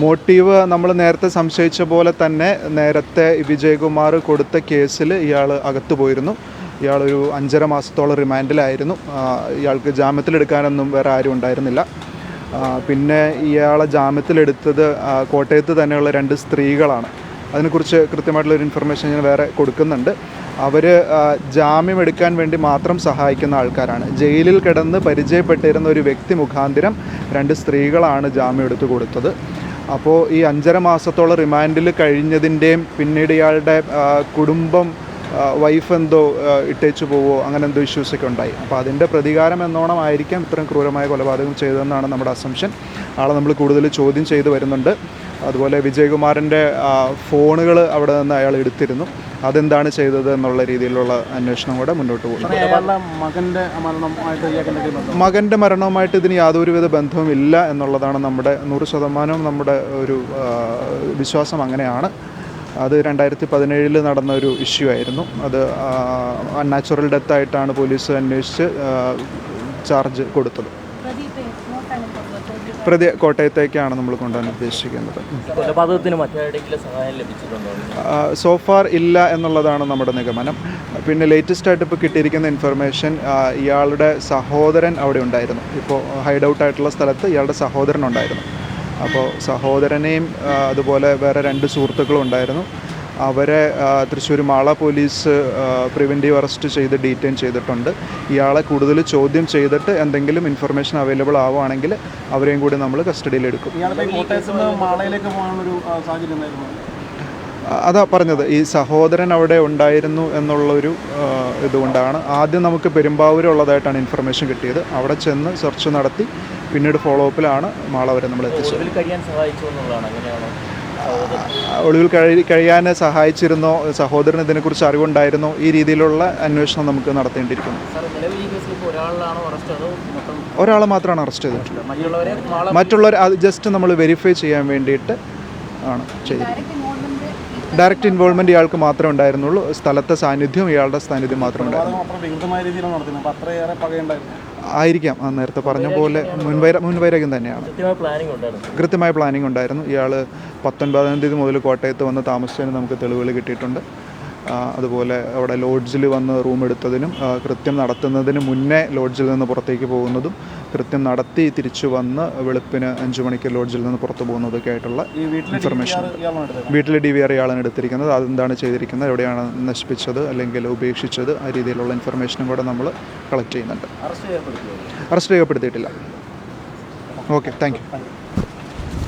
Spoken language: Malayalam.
മോട്ടീവ് നമ്മൾ നേരത്തെ സംശയിച്ച പോലെ തന്നെ നേരത്തെ വിജയകുമാർ കൊടുത്ത കേസിൽ ഇയാൾ അകത്തു പോയിരുന്നു. ഇയാളൊരു 5.5 മാസത്തോളം റിമാൻഡിലായിരുന്നു. ഇയാൾക്ക് ജാമ്യത്തിലെടുക്കാനൊന്നും വേറെ ആരും ഉണ്ടായിരുന്നില്ല. പിന്നെ ഇയാളെ ജാമ്യത്തിലെടുത്തത് കോട്ടയത്ത് തന്നെയുള്ള 2 സ്ത്രീകളാണ്. അതിനെക്കുറിച്ച് കൃത്യമായിട്ടുള്ളൊരു ഇൻഫർമേഷൻ ഞാൻ വേറെ കൊടുക്കുന്നുണ്ട്. അവർ ജാമ്യം എടുക്കാൻ വേണ്ടി മാത്രം സഹായിക്കുന്ന ആൾക്കാരാണ്. ജയിലിൽ കിടന്ന് പരിചയപ്പെട്ടിരുന്ന ഒരു വ്യക്തി മുഖാന്തരം 2 സ്ത്രീകളാണ് ജാമ്യം എടുത്തു കൊടുത്തത്. അപ്പോൾ ഈ 5.5 മാസത്തോളം റിമാൻഡിൽ കഴിഞ്ഞതിൻ്റെയും പിന്നീട് ഇയാളുടെ കുടുംബം വൈഫ് എന്തോ ഇട്ടേച്ചു പോവോ അങ്ങനെ എന്തോ ഇഷ്യൂസൊക്കെ ഉണ്ടായി. അപ്പോൾ അതിൻ്റെ പ്രതികാരം എന്നോണം ആയിരിക്കാം ഇത്രയും ക്രൂരമായ കൊലപാതകം ചെയ്തതെന്നാണ് നമ്മുടെ അസംഷൻ. ആളെ നമ്മൾ കൂടുതൽ ചോദ്യം ചെയ്ത് വരുന്നുണ്ട്. അതുപോലെ വിജയകുമാറിൻ്റെ ഫോണുകൾ അവിടെ നിന്ന് അയാൾ എടുത്തിരുന്നു. അതെന്താണ് ചെയ്തത് എന്നുള്ള രീതിയിലുള്ള അന്വേഷണം കൂടെ മുന്നോട്ട് പോകും. മകൻ്റെ മരണവുമായിട്ട് ഇതിന് യാതൊരുവിധ ബന്ധവും ഇല്ല എന്നുള്ളതാണ് നമ്മുടെ 100% നമ്മുടെ ഒരു വിശ്വാസം. അങ്ങനെയാണ്. അത് 2017 നടന്ന ഒരു ഇഷ്യൂ ആയിരുന്നു. അത് അൺനാച്ചുറൽ ഡെത്തായിട്ടാണ് പോലീസ് അന്വേഷിച്ച് ചാർജ് കൊടുത്തത്. പ്രതി കോട്ടയത്തേക്കാണ് നമ്മൾ കൊണ്ടുപോകാൻ ഉദ്ദേശിക്കുന്നത്. സോഫാർ ഇല്ല എന്നുള്ളതാണ് നമ്മുടെ നിഗമനം. പിന്നെ ലേറ്റസ്റ്റ് ആയിട്ട് ഇപ്പോൾ കിട്ടിയിരിക്കുന്ന ഇൻഫർമേഷൻ ഇയാളുടെ സഹോദരൻ അവിടെ ഉണ്ടായിരുന്നു. ഇപ്പോൾ ഹൈഡ് ഔട്ട് ആയിട്ടുള്ള സ്ഥലത്ത് ഇയാളുടെ സഹോദരൻ ഉണ്ടായിരുന്നു. അപ്പോൾ സഹോദരനെയും അതുപോലെ വേറെ 2 സുഹൃത്തുക്കളും ഉണ്ടായിരുന്നു. അവരെ Thrissur Mala police preventive arrest ചെയ്ത് ഡീറ്റെയിൻ ചെയ്തിട്ടുണ്ട്. ഇയാളെ കൂടുതൽ ചോദ്യം ചെയ്തിട്ട് എന്തെങ്കിലും ഇൻഫർമേഷൻ അവൈലബിൾ ആവുകയാണെങ്കിൽ അവരെയും കൂടി നമ്മൾ കസ്റ്റഡിയിലെടുക്കും. അതാ പറഞ്ഞത്, ഈ സഹോദരൻ അവിടെ ഉണ്ടായിരുന്നു എന്നുള്ളൊരു ഇതുകൊണ്ടാണ് ആദ്യം നമുക്ക് പെരുമ്പാവൂരുള്ളതായിട്ടാണ് ഇൻഫർമേഷൻ കിട്ടിയത്. അവിടെ ചെന്ന് സെർച്ച് നടത്തി പിന്നീട് ഫോളോ അപ്പിലാണ് മാള വരെ നമ്മൾ എത്തിച്ചത്. ഒളിവിൽ കഴിയാൻ സഹായിച്ചിരുന്നോ, സഹോദരൻ ഇതിനെക്കുറിച്ച് അറിവുണ്ടായിരുന്നോ, ഈ രീതിയിലുള്ള അന്വേഷണം നമുക്ക് നടത്തേണ്ടിയിരിക്കുന്നു. ഒരാളെ മാത്രമാണ് അറസ്റ്റ് ചെയ്തിട്ടുള്ളത്. മറ്റുള്ളവർ അത് ജസ്റ്റ് നമ്മൾ വെരിഫൈ ചെയ്യാൻ വേണ്ടിയിട്ട് ആണ് ചെയ്തിരിക്കുന്നത്. ഡയറക്റ്റ് ഇൻവോൾവ്മെൻറ്റ് ഇയാൾക്ക് മാത്രമേ ഉണ്ടായിരുന്നുള്ളൂ. സ്ഥലത്തെ സാന്നിധ്യം ഇയാളുടെ സാന്നിധ്യം മാത്രമേ ഉണ്ടായിരുന്നു. ആയിരിക്കാം. നേരത്തെ പറഞ്ഞ പോലെ മുൻവൈരാഗ്യം തന്നെയാണ്. കൃത്യമായ പ്ലാനിങ് ഉണ്ടായിരുന്നു. ഇയാൾ 19-ാം തീയതി മുതൽ കോട്ടയത്ത് വന്ന് താമസിച്ചതിന് നമുക്ക് തെളിവുകൾ കിട്ടിയിട്ടുണ്ട്. അതുപോലെ അവിടെ ലോഡ്ജിൽ വന്ന് റൂം എടുത്തതിനും കൃത്യം നടത്തുന്നതിന് മുന്നേ ലോഡ്ജിൽ നിന്ന് പുറത്തേക്ക് പോകുന്നതും കൃത്യം നടത്തി തിരിച്ചു വന്ന് വെളുപ്പിന് 5 മണിക്ക് ലോഡ്ജിൽ നിന്ന് പുറത്തു പോകുന്നതൊക്കെ ആയിട്ടുള്ള ഇൻഫർമേഷൻ. വീട്ടിൽ DVR ഇയാളാണ് എടുത്തിരിക്കുന്നത്. അതെന്താണ് ചെയ്തിരിക്കുന്നത്, എവിടെയാണ് നശിപ്പിച്ചത് അല്ലെങ്കിൽ ഉപേക്ഷിച്ചത്, ആ രീതിയിലുള്ള ഇൻഫർമേഷനും കൂടെ നമ്മൾ കളക്ട് ചെയ്യുന്നുണ്ട്. അറസ്റ്റ് രേഖപ്പെടുത്തിയിട്ടില്ല. Okay, thank U.